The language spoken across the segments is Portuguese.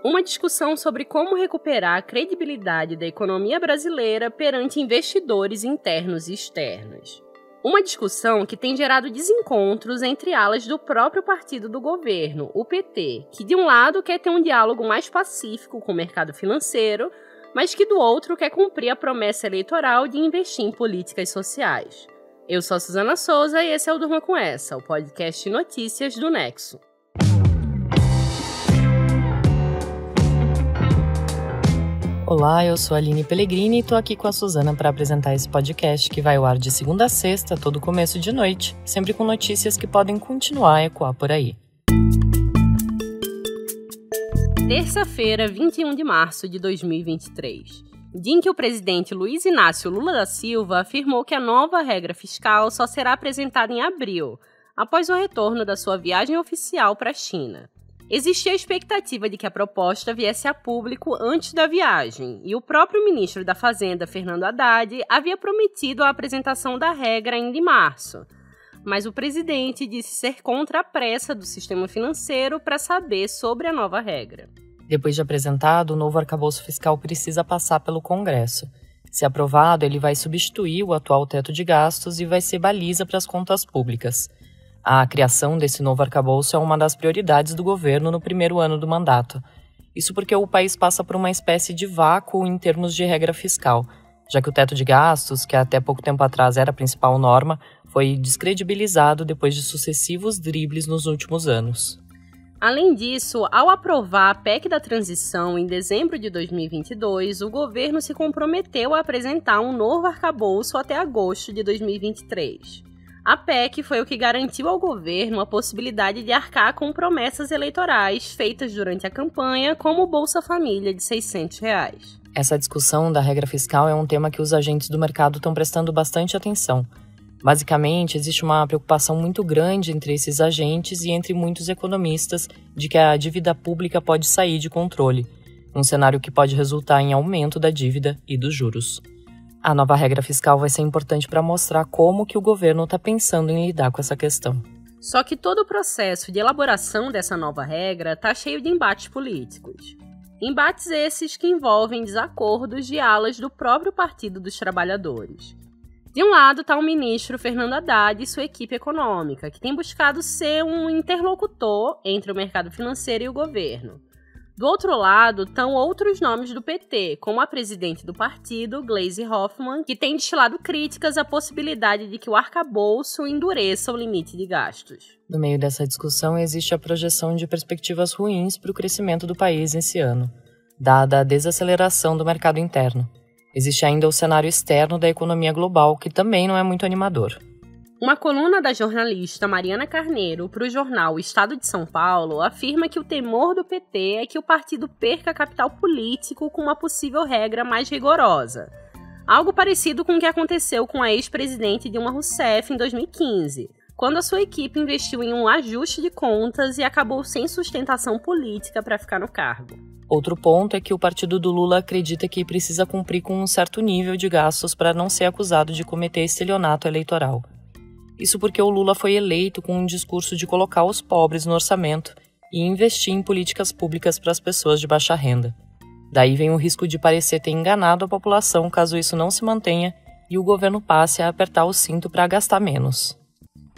Uma discussão sobre como recuperar a credibilidade da economia brasileira perante investidores internos e externos. Uma discussão que tem gerado desencontros entre alas do próprio partido do governo, o PT, que de um lado quer ter um diálogo mais pacífico com o mercado financeiro, mas que do outro quer cumprir a promessa eleitoral de investir em políticas sociais. Eu sou a Suzana Souza e esse é o Durma Com Essa, o podcast de notícias do Nexo. Olá, eu sou a Aline Pellegrini e tô aqui com a Suzana para apresentar esse podcast que vai ao ar de segunda a sexta, todo começo de noite, sempre com notícias que podem continuar a ecoar por aí. Terça-feira, 21 de março de 2023. Dia em que o presidente Luiz Inácio Lula da Silva afirmou que a nova regra fiscal só será apresentada em abril, após o retorno da sua viagem oficial para a China. Existia a expectativa de que a proposta viesse a público antes da viagem, e o próprio ministro da Fazenda, Fernando Haddad, havia prometido a apresentação da regra ainda em março. Mas o presidente disse ser contra a pressa do sistema financeiro para saber sobre a nova regra. Depois de apresentado, o novo arcabouço fiscal precisa passar pelo Congresso. Se aprovado, ele vai substituir o atual teto de gastos e vai ser baliza para as contas públicas. A criação desse novo arcabouço é uma das prioridades do governo no primeiro ano do mandato. Isso porque o país passa por uma espécie de vácuo em termos de regra fiscal, já que o teto de gastos, que até pouco tempo atrás era a principal norma, foi descredibilizado depois de sucessivos dribles nos últimos anos. Além disso, ao aprovar a PEC da transição em dezembro de 2022, o governo se comprometeu a apresentar um novo arcabouço até agosto de 2023. A PEC foi o que garantiu ao governo a possibilidade de arcar com promessas eleitorais feitas durante a campanha, como o Bolsa Família de R$ 600. Essa discussão da regra fiscal é um tema que os agentes do mercado estão prestando bastante atenção. Basicamente, existe uma preocupação muito grande entre esses agentes e entre muitos economistas de que a dívida pública pode sair de controle, um cenário que pode resultar em aumento da dívida e dos juros. A nova regra fiscal vai ser importante para mostrar como que o governo está pensando em lidar com essa questão. Só que todo o processo de elaboração dessa nova regra está cheio de embates políticos. Embates esses que envolvem desacordos de alas do próprio Partido dos Trabalhadores. De um lado está o ministro Fernando Haddad e sua equipe econômica, que tem buscado ser um interlocutor entre o mercado financeiro e o governo. Do outro lado estão outros nomes do PT, como a presidente do partido, Gleisi Hoffmann, que tem destilado críticas à possibilidade de que o arcabouço endureça o limite de gastos. No meio dessa discussão existe a projeção de perspectivas ruins para o crescimento do país esse ano, dada a desaceleração do mercado interno. Existe ainda o cenário externo da economia global, que também não é muito animador. Uma coluna da jornalista Mariana Carneiro para o jornal Estado de São Paulo afirma que o temor do PT é que o partido perca capital político com uma possível regra mais rigorosa. Algo parecido com o que aconteceu com a ex-presidente Dilma Rousseff em 2015, quando a sua equipe investiu em um ajuste de contas e acabou sem sustentação política para ficar no cargo. Outro ponto é que o partido do Lula acredita que precisa cumprir com um certo nível de gastos para não ser acusado de cometer estelionato eleitoral. Isso porque o Lula foi eleito com um discurso de colocar os pobres no orçamento e investir em políticas públicas para as pessoas de baixa renda. Daí vem o risco de parecer ter enganado a população caso isso não se mantenha e o governo passe a apertar o cinto para gastar menos.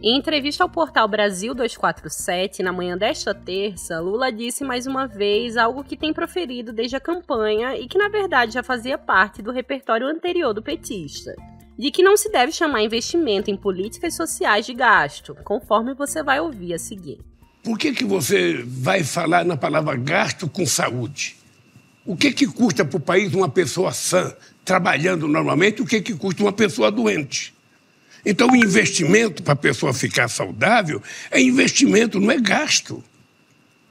Em entrevista ao portal Brasil 247, na manhã desta terça, Lula disse mais uma vez algo que tem proferido desde a campanha e que na verdade já fazia parte do repertório anterior do petista. De que não se deve chamar investimento em políticas sociais de gasto, conforme você vai ouvir a seguir. Por que você vai falar na palavra gasto com saúde? O que custa para o país uma pessoa sã, trabalhando normalmente, o que custa uma pessoa doente? Então, o investimento para a pessoa ficar saudável é investimento, não é gasto.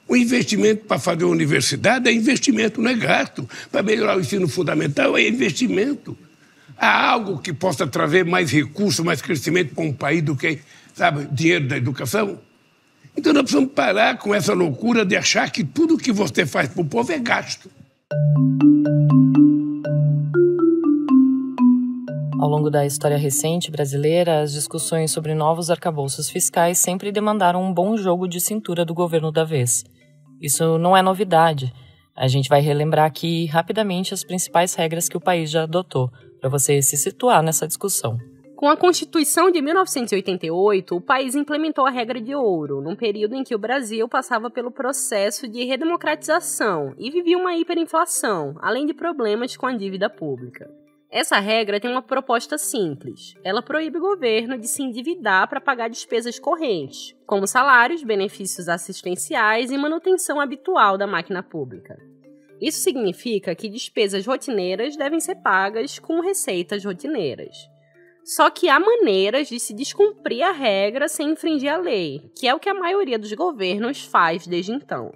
O investimento para fazer uma universidade é investimento, não é gasto. Para melhorar o ensino fundamental é investimento. Há algo que possa trazer mais recursos, mais crescimento para um país do que, dinheiro da educação? Então nós precisamos parar com essa loucura de achar que tudo que você faz para o povo é gasto. Ao longo da história recente brasileira, as discussões sobre novos arcabouços fiscais sempre demandaram um bom jogo de cintura do governo da vez. Isso não é novidade. A gente vai relembrar aqui rapidamente as principais regras que o país já adotou, para você se situar nessa discussão. Com a Constituição de 1988, o país implementou a regra de ouro, num período em que o Brasil passava pelo processo de redemocratização e vivia uma hiperinflação, além de problemas com a dívida pública. Essa regra tem uma proposta simples. Ela proíbe o governo de se endividar para pagar despesas correntes, como salários, benefícios assistenciais e manutenção habitual da máquina pública. Isso significa que despesas rotineiras devem ser pagas com receitas rotineiras. Só que há maneiras de se descumprir a regra sem infringir a lei, que é o que a maioria dos governos faz desde então.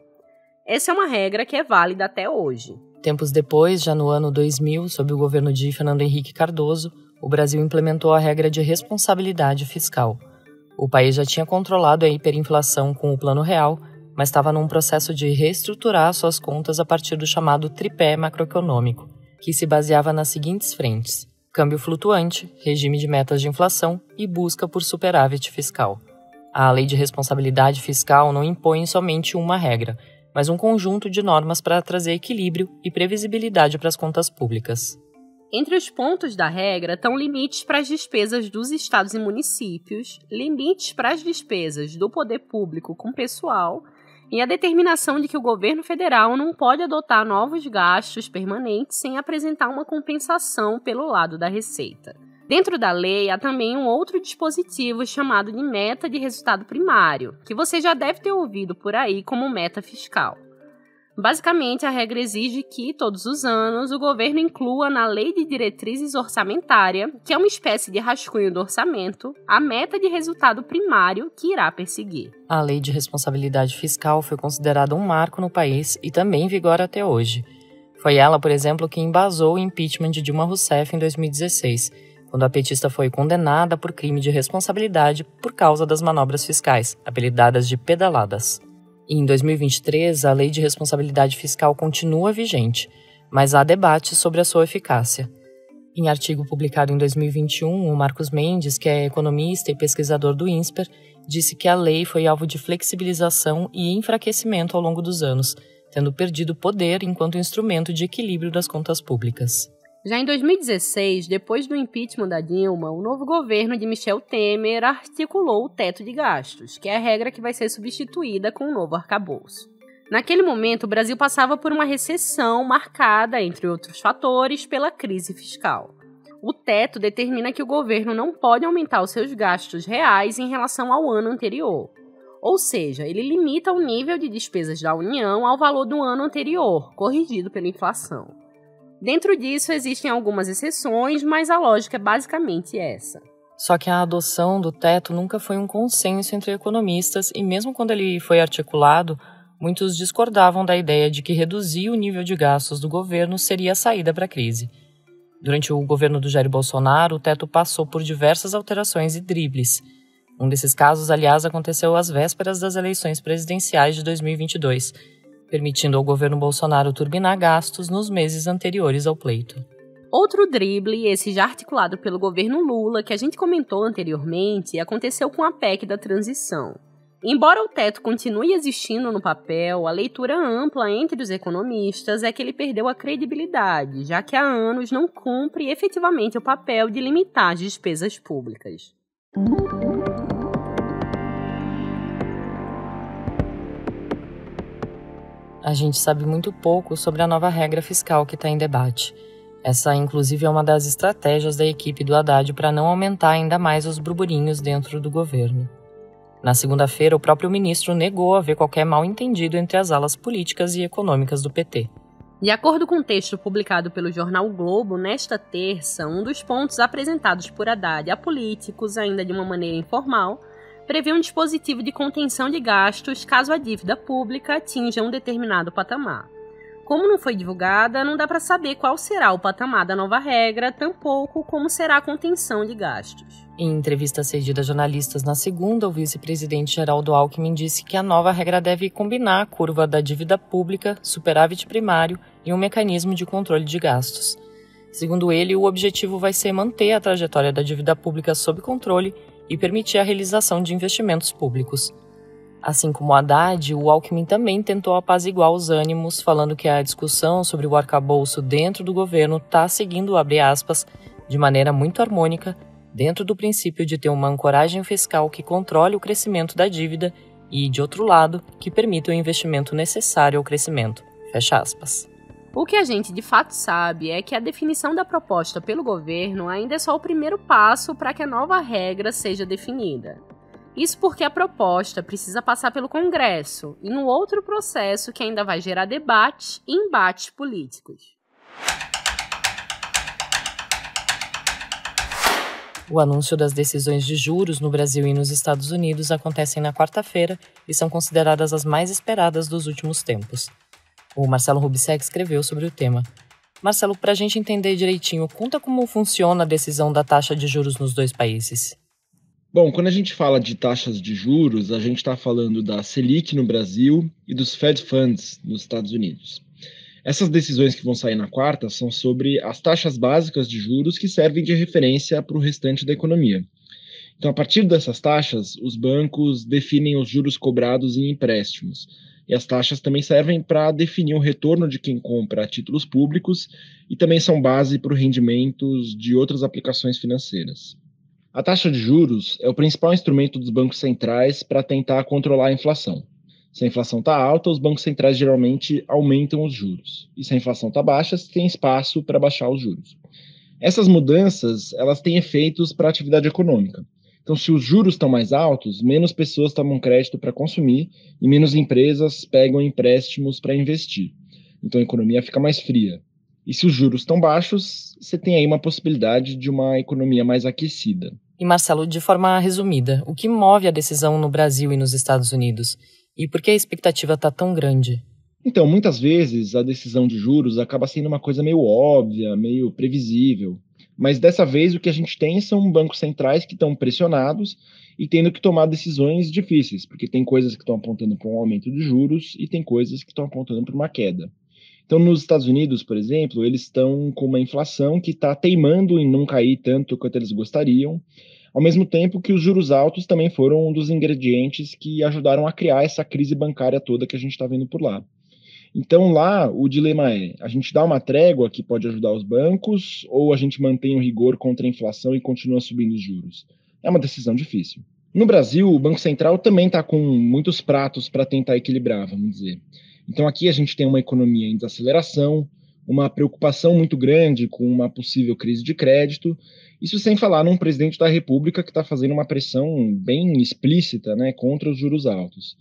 Essa é uma regra que é válida até hoje. Tempos depois, já no ano 2000, sob o governo de Fernando Henrique Cardoso, o Brasil implementou a regra de responsabilidade fiscal. O país já tinha controlado a hiperinflação com o Plano Real, mas estava num processo de reestruturar suas contas a partir do chamado tripé macroeconômico, que se baseava nas seguintes frentes: câmbio flutuante, regime de metas de inflação e busca por superávit fiscal. A lei de responsabilidade fiscal não impõe somente uma regra, mas um conjunto de normas para trazer equilíbrio e previsibilidade para as contas públicas. Entre os pontos da regra estão limites para as despesas dos estados e municípios, limites para as despesas do poder público com pessoal e a determinação de que o governo federal não pode adotar novos gastos permanentes sem apresentar uma compensação pelo lado da receita. Dentro da lei, há também um outro dispositivo chamado de meta de resultado primário, que você já deve ter ouvido por aí como meta fiscal. Basicamente, a regra exige que, todos os anos, o governo inclua na Lei de Diretrizes Orçamentária, que é uma espécie de rascunho do orçamento, a meta de resultado primário que irá perseguir. A Lei de Responsabilidade Fiscal foi considerada um marco no país e também vigora até hoje. Foi ela, por exemplo, que embasou o impeachment de Dilma Rousseff em 2016, quando a petista foi condenada por crime de responsabilidade por causa das manobras fiscais, apelidadas de pedaladas. E em 2023, a Lei de Responsabilidade Fiscal continua vigente, mas há debate sobre a sua eficácia. Em artigo publicado em 2021, o Marcos Mendes, que é economista e pesquisador do INSPER, disse que a lei foi alvo de flexibilização e enfraquecimento ao longo dos anos, tendo perdido poder enquanto instrumento de equilíbrio das contas públicas. Já em 2016, depois do impeachment da Dilma, o novo governo de Michel Temer articulou o teto de gastos, que é a regra que vai ser substituída com o novo arcabouço. Naquele momento, o Brasil passava por uma recessão marcada, entre outros fatores, pela crise fiscal. O teto determina que o governo não pode aumentar os seus gastos reais em relação ao ano anterior. Ou seja, ele limita o nível de despesas da União ao valor do ano anterior, corrigido pela inflação. Dentro disso, existem algumas exceções, mas a lógica é basicamente essa. Só que a adoção do teto nunca foi um consenso entre economistas e mesmo quando ele foi articulado, muitos discordavam da ideia de que reduzir o nível de gastos do governo seria a saída para a crise. Durante o governo do Jair Bolsonaro, o teto passou por diversas alterações e dribles. Um desses casos, aliás, aconteceu às vésperas das eleições presidenciais de 2022, permitindo ao governo Bolsonaro turbinar gastos nos meses anteriores ao pleito. Outro drible, esse já articulado pelo governo Lula, que a gente comentou anteriormente, aconteceu com a PEC da transição. Embora o teto continue existindo no papel, a leitura ampla entre os economistas é que ele perdeu a credibilidade, já que há anos não cumpre efetivamente o papel de limitar as despesas públicas. A gente sabe muito pouco sobre a nova regra fiscal que está em debate. Essa, inclusive, é uma das estratégias da equipe do Haddad para não aumentar ainda mais os burburinhos dentro do governo. Na segunda-feira, o próprio ministro negou haver qualquer mal-entendido entre as alas políticas e econômicas do PT. De acordo com o texto publicado pelo jornal o Globo, nesta terça, um dos pontos apresentados por Haddad a políticos, ainda de uma maneira informal, prevê um dispositivo de contenção de gastos caso a dívida pública atinja um determinado patamar. Como não foi divulgada, não dá para saber qual será o patamar da nova regra, tampouco como será a contenção de gastos. Em entrevista cedida a jornalistas na segunda, o vice-presidente Geraldo Alckmin disse que a nova regra deve combinar a curva da dívida pública, superávit primário e um mecanismo de controle de gastos. Segundo ele, o objetivo vai ser manter a trajetória da dívida pública sob controle e permitir a realização de investimentos públicos. Assim como o Haddad, o Alckmin também tentou apaziguar os ânimos, falando que a discussão sobre o arcabouço dentro do governo está seguindo, abre aspas, de maneira muito harmônica, dentro do princípio de ter uma ancoragem fiscal que controle o crescimento da dívida e, de outro lado, que permita o investimento necessário ao crescimento. Fecha aspas. O que a gente de fato sabe é que a definição da proposta pelo governo ainda é só o primeiro passo para que a nova regra seja definida. Isso porque a proposta precisa passar pelo Congresso e num outro processo que ainda vai gerar debates e embates políticos. O anúncio das decisões de juros no Brasil e nos Estados Unidos acontecem na quarta-feira e são consideradas as mais esperadas dos últimos tempos. O Marcelo Rubissek escreveu sobre o tema. Marcelo, para a gente entender direitinho, conta como funciona a decisão da taxa de juros nos dois países. Bom, quando a gente fala de taxas de juros, a gente está falando da Selic no Brasil e dos Fed Funds nos Estados Unidos. Essas decisões que vão sair na quarta são sobre as taxas básicas de juros que servem de referência para o restante da economia. Então, a partir dessas taxas, os bancos definem os juros cobrados em empréstimos. E as taxas também servem para definir o retorno de quem compra títulos públicos e também são base para os rendimentos de outras aplicações financeiras. A taxa de juros é o principal instrumento dos bancos centrais para tentar controlar a inflação. Se a inflação está alta, os bancos centrais geralmente aumentam os juros. E se a inflação está baixa, tem espaço para baixar os juros. Essas mudanças elas têm efeitos para a atividade econômica. Então, se os juros estão mais altos, menos pessoas tomam crédito para consumir e menos empresas pegam empréstimos para investir. Então, a economia fica mais fria. E se os juros estão baixos, você tem aí uma possibilidade de uma economia mais aquecida. E Marcelo, de forma resumida, o que move a decisão no Brasil e nos Estados Unidos? E por que a expectativa está tão grande? Então, muitas vezes a decisão de juros acaba sendo uma coisa meio óbvia, meio previsível. Mas dessa vez o que a gente tem são bancos centrais que estão pressionados e tendo que tomar decisões difíceis, porque tem coisas que estão apontando para um aumento de juros e tem coisas que estão apontando para uma queda. Então, nos Estados Unidos, por exemplo, eles estão com uma inflação que está teimando em não cair tanto quanto eles gostariam, ao mesmo tempo que os juros altos também foram um dos ingredientes que ajudaram a criar essa crise bancária toda que a gente está vendo por lá. Então, lá, o dilema é, a gente dá uma trégua que pode ajudar os bancos ou a gente mantém o rigor contra a inflação e continua subindo os juros? É uma decisão difícil. No Brasil, o Banco Central também está com muitos pratos para tentar equilibrar, vamos dizer. Então, aqui a gente tem uma economia em desaceleração, uma preocupação muito grande com uma possível crise de crédito, isso sem falar num presidente da República que está fazendo uma pressão bem explícita, né, contra os juros altos.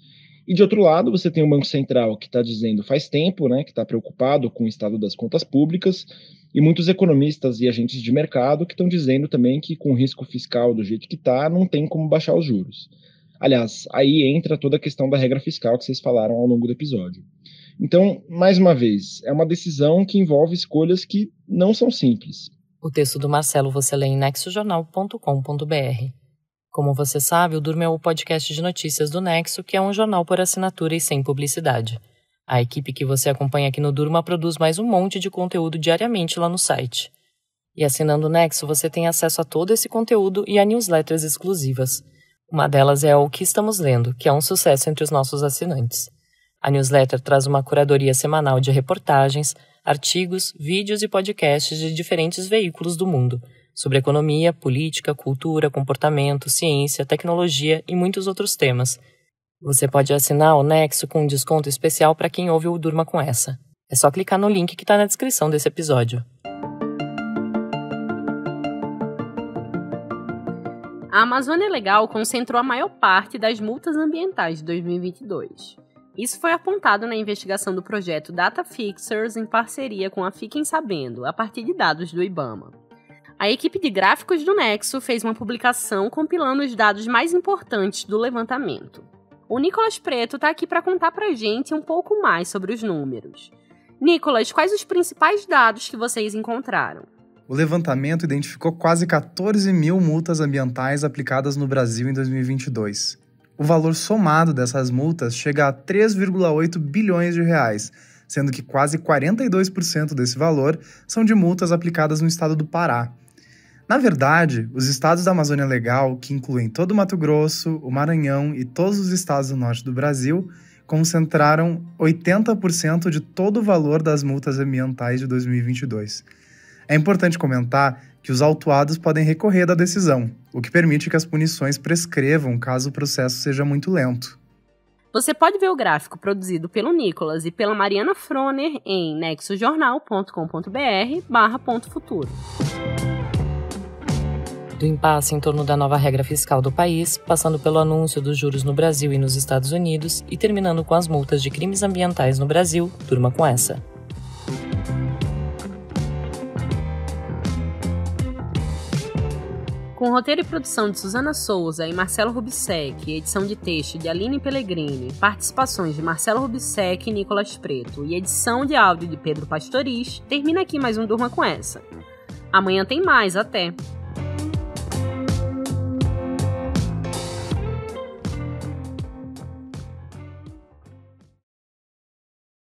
E, de outro lado, você tem o Banco Central que está dizendo faz tempo, né, que está preocupado com o estado das contas públicas, e muitos economistas e agentes de mercado que estão dizendo também que com o risco fiscal do jeito que está, não tem como baixar os juros. Aliás, aí entra toda a questão da regra fiscal que vocês falaram ao longo do episódio. Então, mais uma vez, é uma decisão que envolve escolhas que não são simples. O texto do Marcelo você lê em nexojornal.com.br. Como você sabe, o Durma é o podcast de notícias do Nexo, que é um jornal por assinatura e sem publicidade. A equipe que você acompanha aqui no Durma produz mais um monte de conteúdo diariamente lá no site. E assinando o Nexo, você tem acesso a todo esse conteúdo e a newsletters exclusivas. Uma delas é O Que Estamos Lendo, que é um sucesso entre os nossos assinantes. A newsletter traz uma curadoria semanal de reportagens, artigos, vídeos e podcasts de diferentes veículos do mundo, sobre economia, política, cultura, comportamento, ciência, tecnologia e muitos outros temas. Você pode assinar o Nexo com um desconto especial para quem ouve o Durma com essa. É só clicar no link que está na descrição desse episódio. A Amazônia Legal concentrou a maior parte das multas ambientais de 2022. Isso foi apontado na investigação do projeto Data Fixers em parceria com a Fiquem Sabendo, a partir de dados do IBAMA. A equipe de gráficos do Nexo fez uma publicação compilando os dados mais importantes do levantamento. O Nicolas Preto está aqui para contar pra gente um pouco mais sobre os números. Nicolas, quais os principais dados que vocês encontraram? O levantamento identificou quase 14 mil multas ambientais aplicadas no Brasil em 2022. O valor somado dessas multas chega a 3,8 bilhões de reais, sendo que quase 42% desse valor são de multas aplicadas no estado do Pará. Na verdade, os estados da Amazônia Legal, que incluem todo o Mato Grosso, o Maranhão e todos os estados do norte do Brasil, concentraram 80% de todo o valor das multas ambientais de 2022. É importante comentar que os autuados podem recorrer da decisão, o que permite que as punições prescrevam caso o processo seja muito lento. Você pode ver o gráfico produzido pelo Nicolas e pela Mariana Froner em nexojornal.com.br/ponto-futuro. Do impasse em torno da nova regra fiscal do país, passando pelo anúncio dos juros no Brasil e nos Estados Unidos e terminando com as multas de crimes ambientais no Brasil, durma com essa. Com roteiro e produção de Suzana Souza e Marcelo Rubissec, edição de texto de Aline Pellegrini, participações de Marcelo Rubissec e Nicolas Preto e edição de áudio de Pedro Pastoriz, termina aqui mais um Durma com essa. Amanhã tem mais, até!